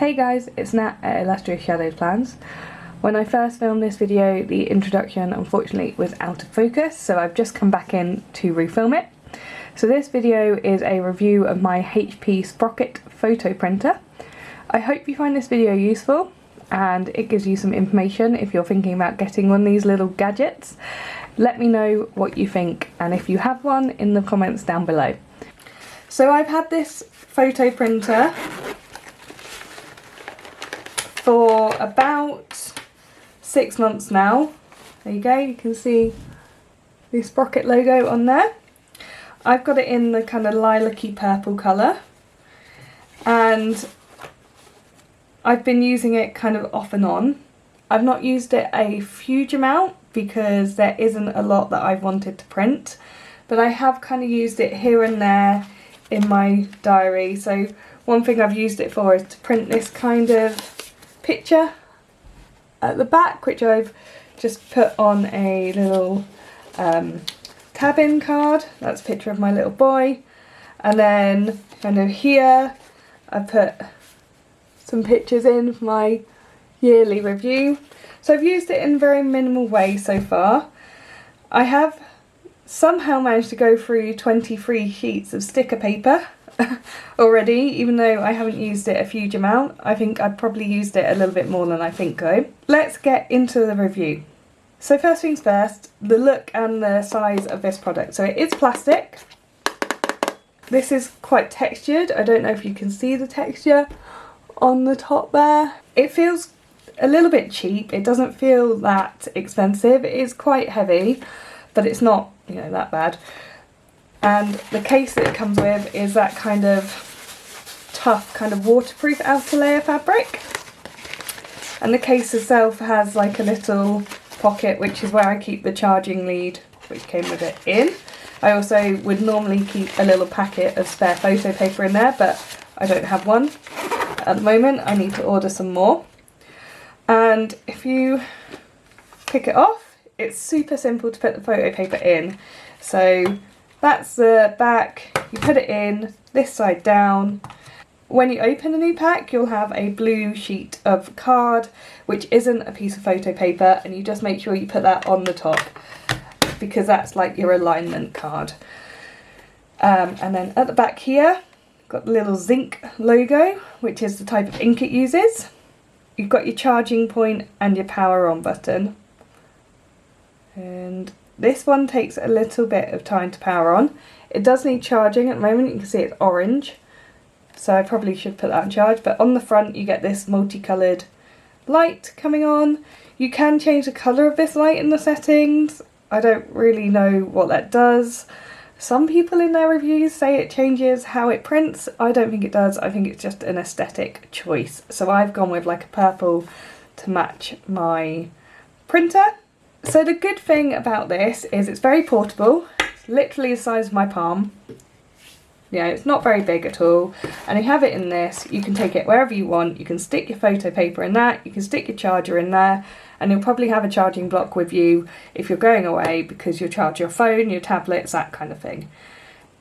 Hey guys, it's Nat at Illustrious Shadows Plans. When I first filmed this video, the introduction unfortunately was out of focus, so I've just come back in to refilm it. So this video is a review of my HP Sprocket photo printer. I hope you find this video useful and it gives you some information if you're thinking about getting one of these little gadgets. Let me know what you think and if you have one in the comments down below. So I've had this photo printer for about 6 months now. There you go, you can see the Sprocket logo on there. I've got it in the kind of lilac-y purple colour and I've been using it kind of off and on. I've not used it a huge amount because there isn't a lot that I've wanted to print, but I have kind of used it here and there in my diary. So one thing I've used it for is to print this kind of picture at the back, which I've just put on a little tab-in card. That's a picture of my little boy. And then kind of here I put some pictures in for my yearly review. So I've used it in a very minimal way so far. I have somehow managed to go through 23 sheets of sticker paper already, even though I haven't used it a huge amount. I think I've probably used it a little bit more than I think though. Let's get into the review. So first things first, the look and the size of this product. So it is plastic. This is quite textured. I don't know if you can see the texture on the top there. It feels a little bit cheap. It doesn't feel that expensive. It is quite heavy, but it's not, you know, that bad. And the case that it comes with is that kind of tough, kind of waterproof outer layer fabric. And the case itself has like a little pocket, which is where I keep the charging lead, which came with it, in. I also would normally keep a little packet of spare photo paper in there, but I don't have one at the moment. I need to order some more. And if you pick it off, it's super simple to put the photo paper in. So that's the back, you put it in, this side down. When you open a new pack, you'll have a blue sheet of card, which isn't a piece of photo paper, and you just make sure you put that on the top, because that's like your alignment card. And then at the back here, got the little Zinc logo, which is the type of ink it uses. You've got your charging point and your power on button. And this one takes a little bit of time to power on. It does need charging at the moment. You can see it's orange, so I probably should put that on charge. But on the front you get this multicoloured light coming on. You can change the colour of this light in the settings. I don't really know what that does. Some people in their reviews say it changes how it prints. I don't think it does. I think it's just an aesthetic choice. So I've gone with like a purple to match my printer. So the good thing about this is it's very portable. It's literally the size of my palm. Yeah, it's not very big at all. And you have it in this, you can take it wherever you want. You can stick your photo paper in that, you can stick your charger in there, and you'll probably have a charging block with you if you're going away, because you'll charge your phone, your tablets, that kind of thing.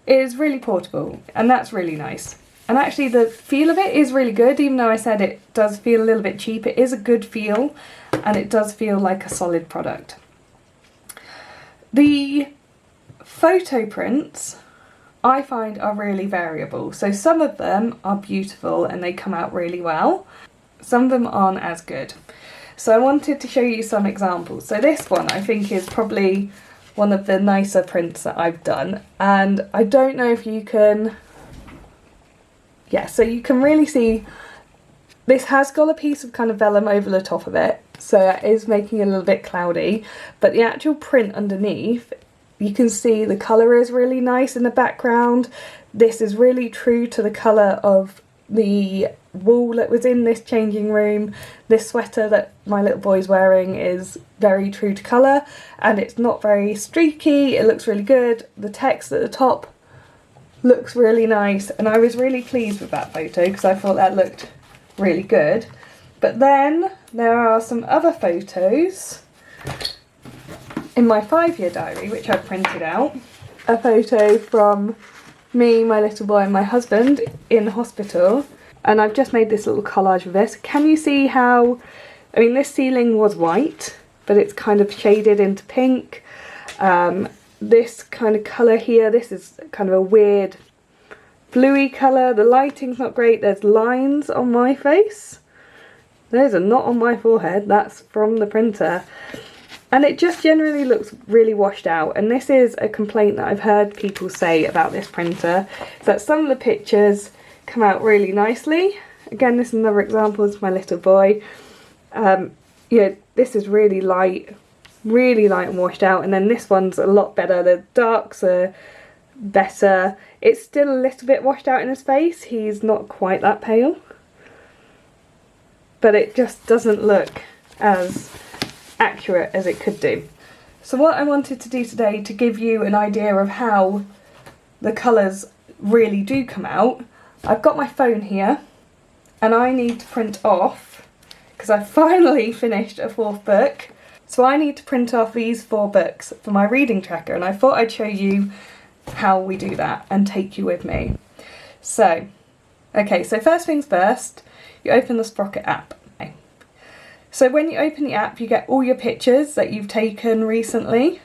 It is really portable, and that's really nice. And actually the feel of it is really good, even though I said it does feel a little bit cheap. It is a good feel, and it does feel like a solid product. The photo prints I find are really variable. So some of them are beautiful and they come out really well. Some of them aren't as good. So I wanted to show you some examples. So this one I think is probably one of the nicer prints that I've done. And I don't know if you can... Yeah, so you can really see this has got a piece of kind of vellum over the top of it, so that is making it a little bit cloudy, but the actual print underneath, you can see the colour is really nice in the background. This is really true to the colour of the wall that was in this changing room. This sweater that my little boy's wearing is very true to colour, and it's not very streaky. It looks really good. The text at the top looks really nice, and I was really pleased with that photo because I thought that looked really good. But then there are some other photos in my 5-year diary which I've printed out. A photo from me, my little boy and my husband in hospital, And I've just made this little collage with this. Can you see how, I mean, this ceiling was white, but it's kind of shaded into pink. This kind of colour here, this is kind of a weird bluey colour. The lighting's not great. There's lines on my face. Those are not on my forehead. That's from the printer. And it just generally looks really washed out. And this is a complaint that I've heard people say about this printer, is that some of the pictures come out really nicely. Again, this is another example. It's my little boy. Yeah, this is really light and washed out, and then this one's a lot better. The darks are better. It's still a little bit washed out in his face. He's not quite that pale, but it just doesn't look as accurate as it could do. So what I wanted to do today, to give you an idea of how the colours really do come out, I've got my phone here and I need to print off, because I've finally finished a 4th book. So I need to print off these 4 books for my reading tracker, and I thought I'd show you how we do that and take you with me. So, okay, so first things first, you open the Sprocket app. So when you open the app, you get all your pictures that you've taken recently,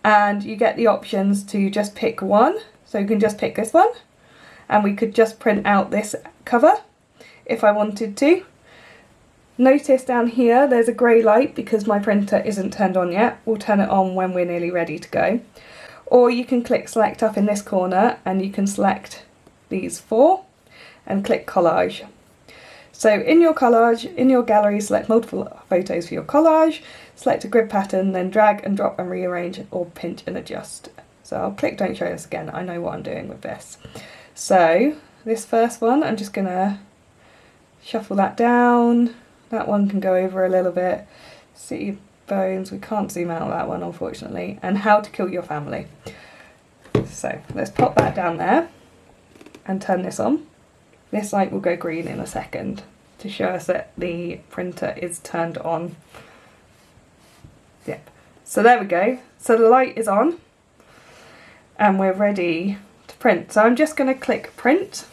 and you get the options to just pick one. So you can just pick this one, and we could just print out this cover if I wanted to. Notice down here there's a grey light because my printer isn't turned on yet. We'll turn it on when we're nearly ready to go. Or you can click select up in this corner and you can select these 4 and click collage. So in your collage, in your gallery, select multiple photos for your collage, select a grid pattern, then drag and drop and rearrange or pinch and adjust. So I'll click don't show this again, I know what I'm doing with this. So this first one, I'm just gonna shuffle that down. That one can go over a little bit. City Bones, we can't zoom out that one unfortunately. And How to Kill Your Family. So let's pop that down there and turn this on. This light will go green in a second to show us that the printer is turned on. Yep. So there we go. So the light is on and we're ready to print. So I'm just going to click print.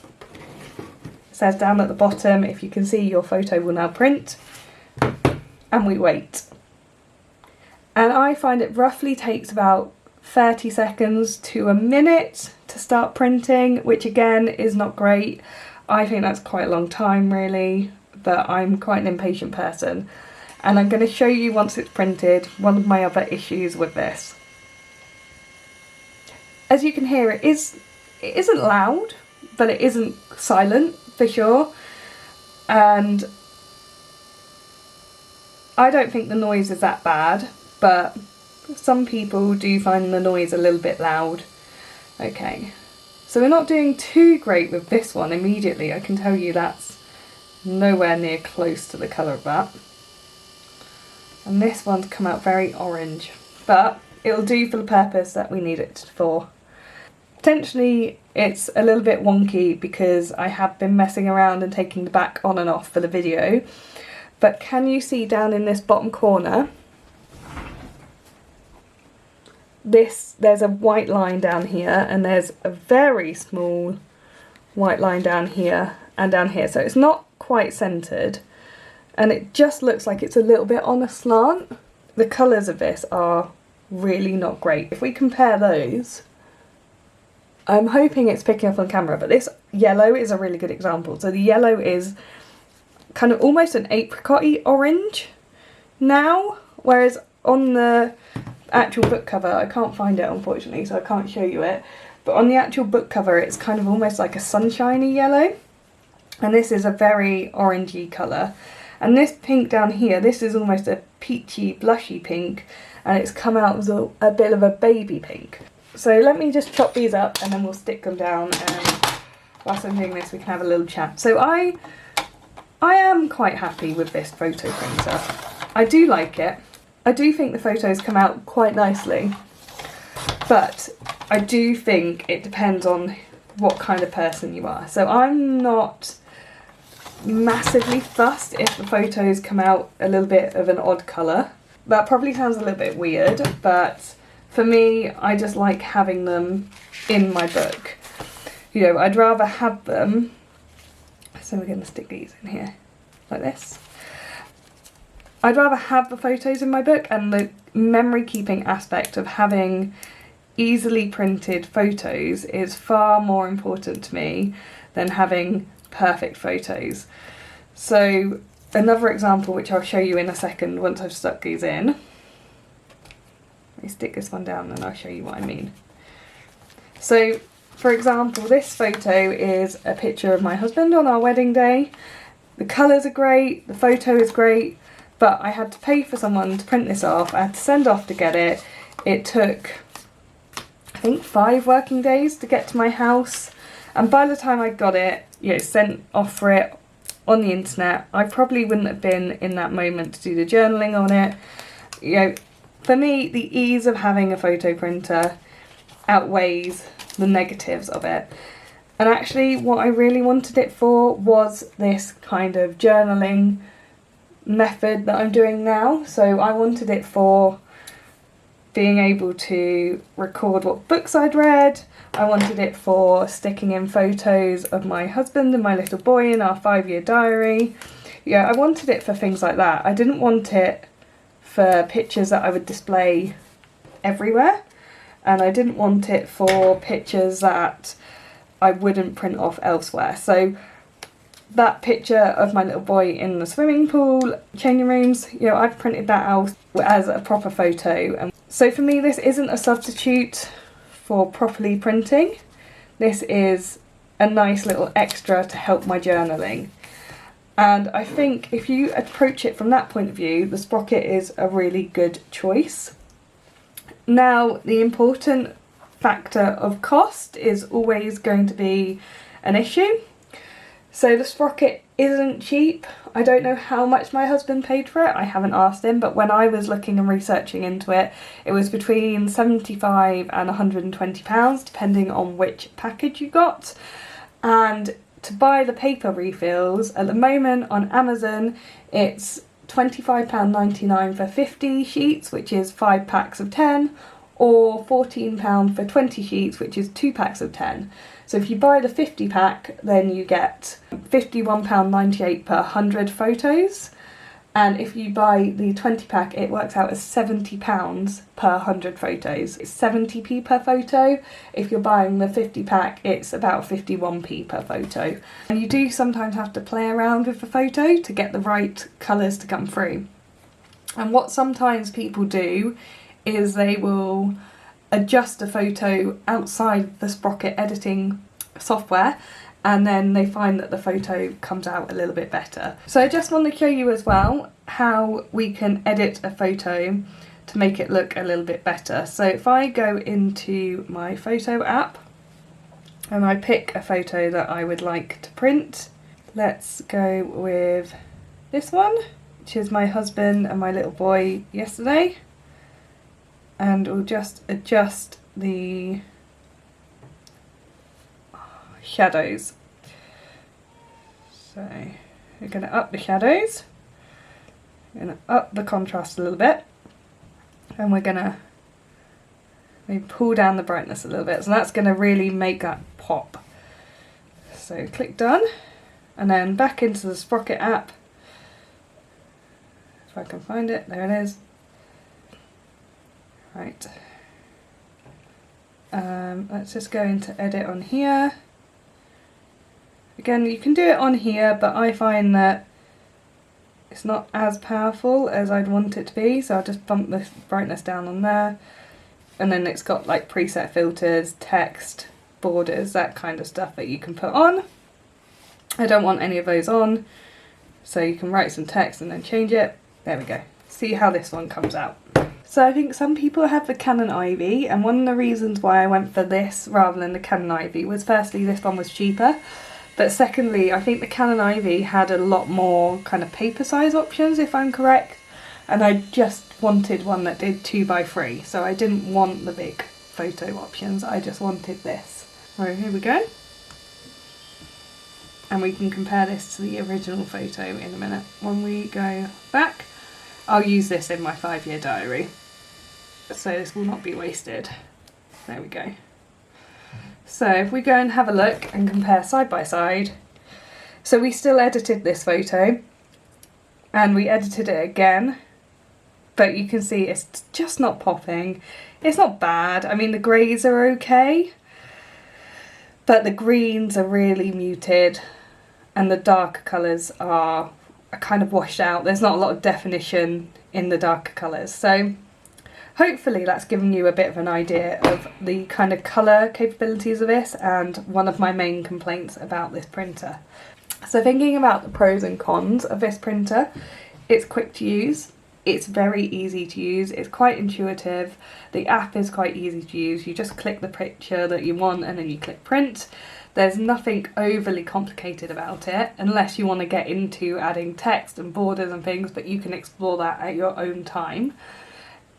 Says down at the bottom, if you can see, your photo will now print, and we wait. And I find it roughly takes about 30 seconds to a minute to start printing, which again is not great. I think that's quite a long time really, but I'm quite an impatient person. And I'm going to show you once it's printed one of my other issues with this. As you can hear, it isn't loud, but it isn't silent for sure, and I don't think the noise is that bad, but some people do find the noise a little bit loud. Okay, so we're not doing too great with this one immediately. I can tell you that's nowhere near close to the colour of that. And this one's come out very orange, but it'll do for the purpose that we need it for. Potentially it's a little bit wonky because I have been messing around and taking the back on and off for the video, but can you see down in this bottom corner, there's a white line down here, and there's a very small white line down here and down here, so it's not quite centred and it just looks like it's a little bit on a slant. The colours of this are really not great. If we compare those, I'm hoping it's picking up on camera, but this yellow is a really good example. So the yellow is kind of almost an apricot-y orange now, whereas on the actual book cover, I can't find it unfortunately, so I can't show you it, but on the actual book cover it's kind of almost like a sunshiny yellow, and this is a very orangey colour. And this pink down here, this is almost a peachy, blushy pink, and it's come out as a bit of a baby pink. So let me just chop these up and then we'll stick them down, and whilst I'm doing this we can have a little chat. So I am quite happy with this photo printer. I do like it. I do think the photos come out quite nicely, but I do think it depends on what kind of person you are. So I'm not massively fussed if the photos come out a little bit of an odd colour. That probably sounds a little bit weird, but for me, I just like having them in my book. You know, I'd rather have them So we're going to stick these in here like this. I'd rather have the photos in my book, and the memory keeping aspect of having easily printed photos is far more important to me than having perfect photos. So another example, which I'll show you in a second once I've stuck these in. Let me stick this one down and I'll show you what I mean. So for example, this photo is a picture of my husband on our wedding day. The colours are great, the photo is great, but I had to pay for someone to print this off. I had to send off to get it. It took, I think, 5 working days to get to my house. And by the time I got it, sent off for it on the internet, I probably wouldn't have been in that moment to do the journaling on it. For me, the ease of having a photo printer outweighs the negatives of it. And actually what I really wanted it for was this kind of journaling method that I'm doing now. So I wanted it for being able to record what books I'd read. I wanted it for sticking in photos of my husband and my little boy in our 5-year diary. I wanted it for things like that. I didn't want it for pictures that I would display everywhere, and I didn't want it for pictures that I wouldn't print off elsewhere. So that picture of my little boy in the swimming pool, changing rooms, I've printed that out as a proper photo. And so for me, this isn't a substitute for properly printing. This is a nice little extra to help my journaling. And I think if you approach it from that point of view, the Sprocket is a really good choice. Now, the important factor of cost is always going to be an issue. So the Sprocket isn't cheap. I don't know how much my husband paid for it. I haven't asked him, but when I was looking and researching into it, it was between £75 and £120, depending on which package you got. And to buy the paper refills, at the moment on Amazon, it's £25.99 for 50 sheets, which is 5 packs of 10, or £14 for 20 sheets, which is 2 packs of 10. So if you buy the 50 pack, then you get £51.98 per 100 photos. And if you buy the 20 pack, it works out as £70 per 100 photos. It's 70p per photo. If you're buying the 50 pack, it's about 51p per photo. And you do sometimes have to play around with the photo to get the right colours to come through. And what sometimes people do is they will adjust a photo outside the Sprocket editing software, and then they find that the photo comes out a little bit better. So I just want to show you as well how we can edit a photo to make it look a little bit better. So if I go into my photo app and I pick a photo that I would like to print, let's go with this one, which is my husband and my little boy yesterday. And we'll just adjust the shadows. So we're going to up the shadows, we're going to up the contrast a little bit, and we're going to maybe pull down the brightness a little bit. So that's going to really make that pop. So click done, and then back into the Sprocket app. If I can find it, there it is. Right, let's just go into edit on here. Again, you can do it on here, but I find that it's not as powerful as I'd want it to be, so I'll just bump the brightness down on there. And then it's got like preset filters, text, borders, that kind of stuff that you can put on. I don't want any of those on, so you can write some text and then change it. There we go. See how this one comes out. So I think some people have the Canon Ivy, and one of the reasons why I went for this rather than the Canon Ivy was, firstly, this one was cheaper, but secondly, I think the Canon Ivy had a lot more kind of paper size options, if I'm correct, and I just wanted one that did 2x3, so I didn't want the big photo options, I just wanted this. Right, here we go. And we can compare this to the original photo in a minute. When we go back, I'll use this in my 5-year diary, so this will not be wasted. There we go. So if we go and have a look and compare side by side, So we still edited this photo and we edited it again, but you can see it's just not popping. It's not bad. I mean, the greys are okay, but the greens are really muted and the darker colours are kind of washed out. There's not a lot of definition in the darker colours. So hopefully that's given you a bit of an idea of the kind of colour capabilities of this and one of my main complaints about this printer. So thinking about the pros and cons of this printer, it's quick to use, it's very easy to use, it's quite intuitive, the app is quite easy to use, you just click the picture that you want and then you click print. There's nothing overly complicated about it unless you want to get into adding text and borders and things, but you can explore that at your own time.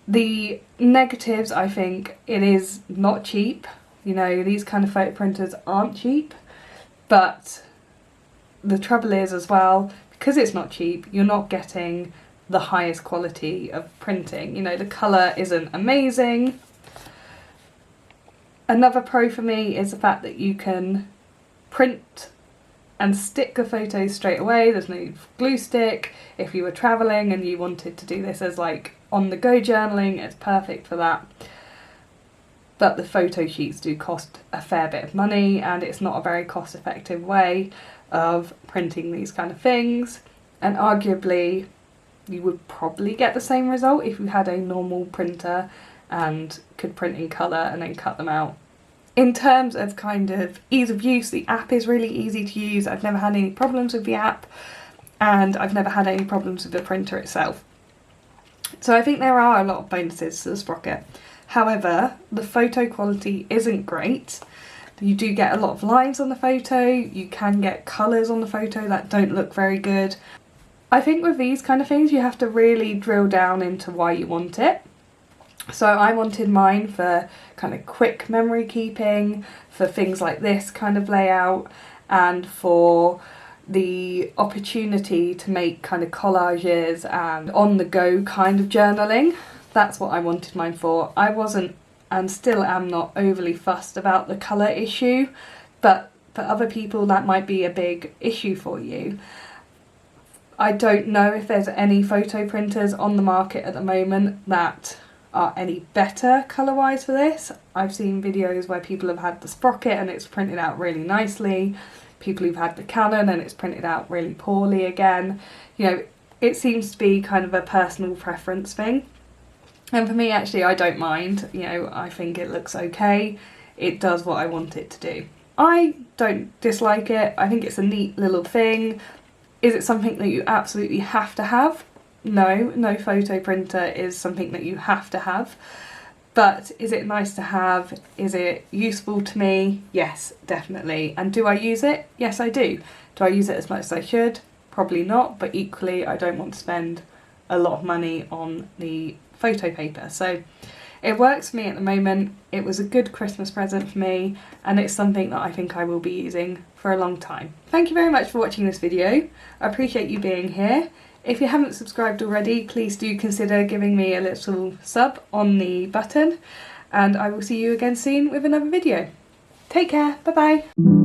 The negatives, I think it is not cheap. You know, these kind of photo printers aren't cheap, but the trouble is as well, because it's not cheap, you're not getting the highest quality of printing. You know, the colour isn't amazing. Another pro for me is the fact that you can print and stick the photos straight away. There's no glue stick. If you were travelling and you wanted to do this as like on-the-go journaling, it's perfect for that. But the photo sheets do cost a fair bit of money and it's not a very cost-effective way of printing these kind of things. And arguably you would probably get the same result if you had a normal printer and could print in colour and then cut them out. In terms of kind of ease of use, the app is really easy to use. I've never had any problems with the app and I've never had any problems with the printer itself. So I think there are a lot of bonuses to the Sprocket. However, the photo quality isn't great. You do get a lot of lines on the photo, you can get colours on the photo that don't look very good. I think with these kind of things you have to really drill down into why you want it. So I wanted mine for kind of quick memory keeping, for things like this kind of layout, and for the opportunity to make kind of collages and on-the-go kind of journaling. That's what I wanted mine for. I wasn't, and still am not, overly fussed about the colour issue, but for other people that might be a big issue for you. I don't know if there's any photo printers on the market at the moment that are any better colour-wise for this. I've seen videos where people have had the Sprocket and it's printed out really nicely, people who've had the Canon and it's printed out really poorly again. You know, it seems to be kind of a personal preference thing. And for me, actually, I don't mind. You know, I think it looks okay. It does what I want it to do. I don't dislike it. I think it's a neat little thing. Is it something that you absolutely have to have? No, no photo printer is something that you have to have. But is it nice to have? Is it useful to me? Yes, definitely. And do I use it? Yes, I do. Do I use it as much as I should? Probably not, but equally I don't want to spend a lot of money on the photo paper. So it works for me at the moment. It was a good Christmas present for me and it's something that I think I will be using for a long time. Thank you very much for watching this video. I appreciate you being here. If you haven't subscribed already, please do consider giving me a little sub on the button and I will see you again soon with another video. Take care, bye bye.